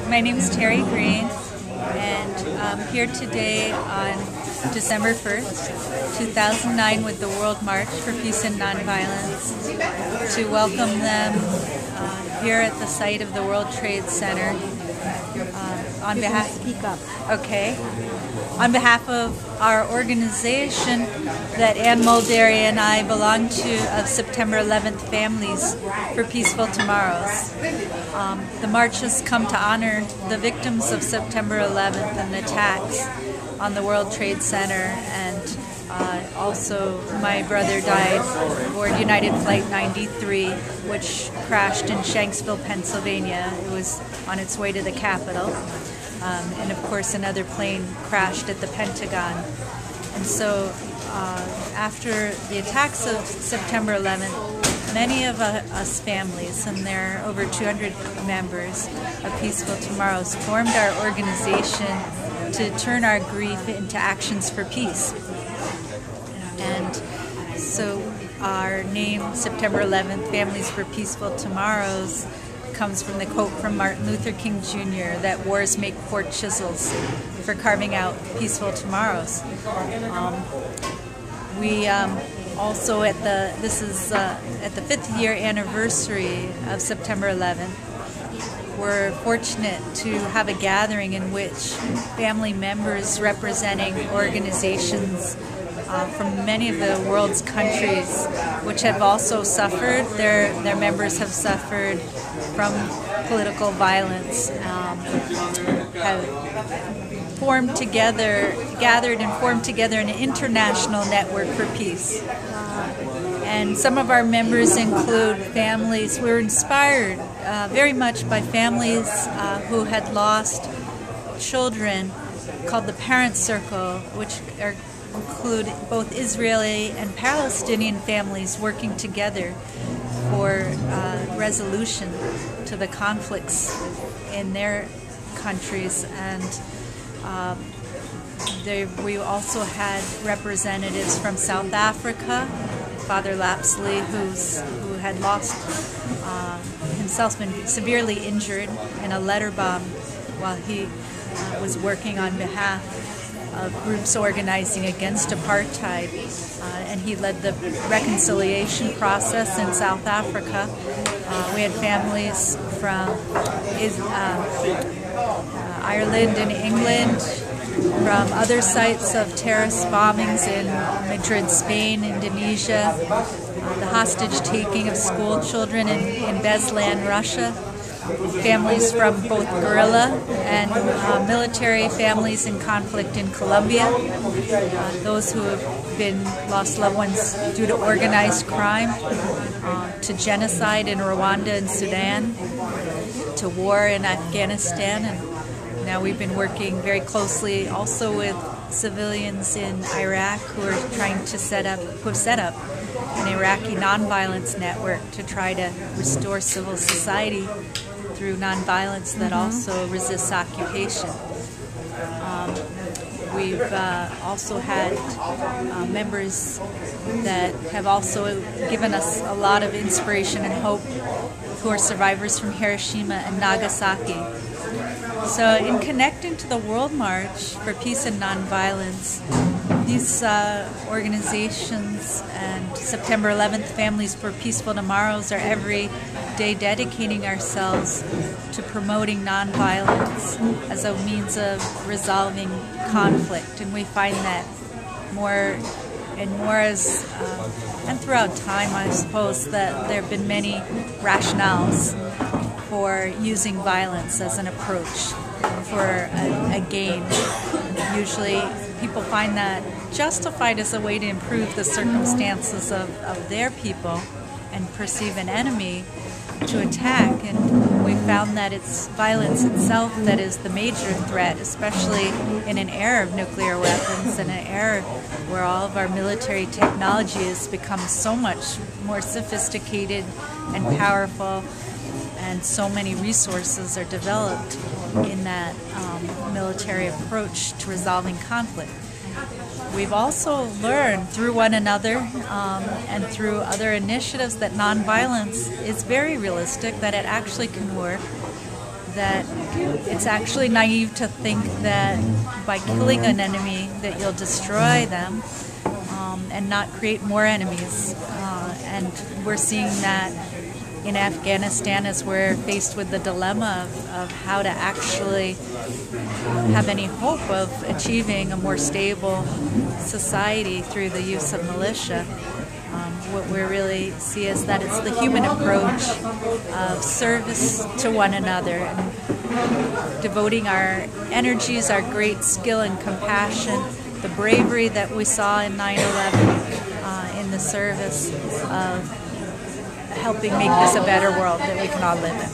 My name is Terry Green, and I'm here today on December 1st, 2009 with the World March for Peace and Nonviolence to welcome them here at the site of the World Trade Center on behalf on behalf of our organization that Ann Mulderry and I belong to, of September 11th Families for Peaceful Tomorrows. The march has come to honor the victims of September 11th and the attacks on the World Trade Center, and also my brother died aboard United Flight 93, which crashed in Shanksville, Pennsylvania. It was on its way to the Capitol. And of course another plane crashed at the Pentagon. And so after the attacks of September 11th, many of us families, and there are over 200 members of Peaceful Tomorrows, formed our organization to turn our grief into actions for peace. And so our name, September 11th, Families for Peaceful Tomorrows, comes from the quote from Martin Luther King Jr. that wars make poor chisels for carving out peaceful tomorrows. We also at the 5th year anniversary of September 11th, we're fortunate to have a gathering in which family members representing organizations from many of the world's countries, which have also suffered. Their members have suffered from political violence, have formed together, gathered and formed together an international network for peace. And some of our members include families. We're inspired very much by families who had lost children, called the Parent Circle, which include both Israeli and Palestinian families working together for resolution to the conflicts in their countries. And we also had representatives from South Africa, Father Lapsley, who had lost himself, been severely injured in a letter bomb while he was working on behalf of groups organizing against apartheid, and he led the reconciliation process in South Africa. We had families from Ireland and England, from other sites of terrorist bombings in Madrid, Spain, Indonesia, the hostage-taking of school children in Beslan, Russia, families from both guerrilla and military families in conflict in Colombia, those who have lost loved ones due to organized crime, to genocide in Rwanda and Sudan, to war in Afghanistan, and now we've been working very closely also with civilians in Iraq who are trying to set up an Iraqi nonviolence network to try to restore civil society through nonviolence that also resists occupation. We've also had members that have also given us a lot of inspiration and hope, who are survivors from Hiroshima and Nagasaki. So in connecting to the World March for Peace and Nonviolence, these organizations and September 11th Families for Peaceful Tomorrows are every day dedicating ourselves to promoting nonviolence as a means of resolving conflict. And we find that more and more and throughout time, I suppose, that there have been many rationales for using violence as an approach for a gain. Usually people find that justified as a way to improve the circumstances of their people and perceive an enemy to attack. And we found that it's violence itself that is the major threat, especially in an era of nuclear weapons, in an era where all of our military technology has become so much more sophisticated and powerful, and so many resources are developed in that military approach to resolving conflict. We've also learned through one another and through other initiatives that nonviolence is very realistic, that it actually can work, that it's actually naive to think that by killing an enemy that you'll destroy them and not create more enemies. And we're seeing that in Afghanistan as we're faced with the dilemma of how to actually have any hope of achieving a more stable society through the use of militia. What we really see is that it's the human approach of service to one another and devoting our energies, our great skill and compassion, the bravery that we saw in 9/11 in the service of helping make this a better world that we can all live in.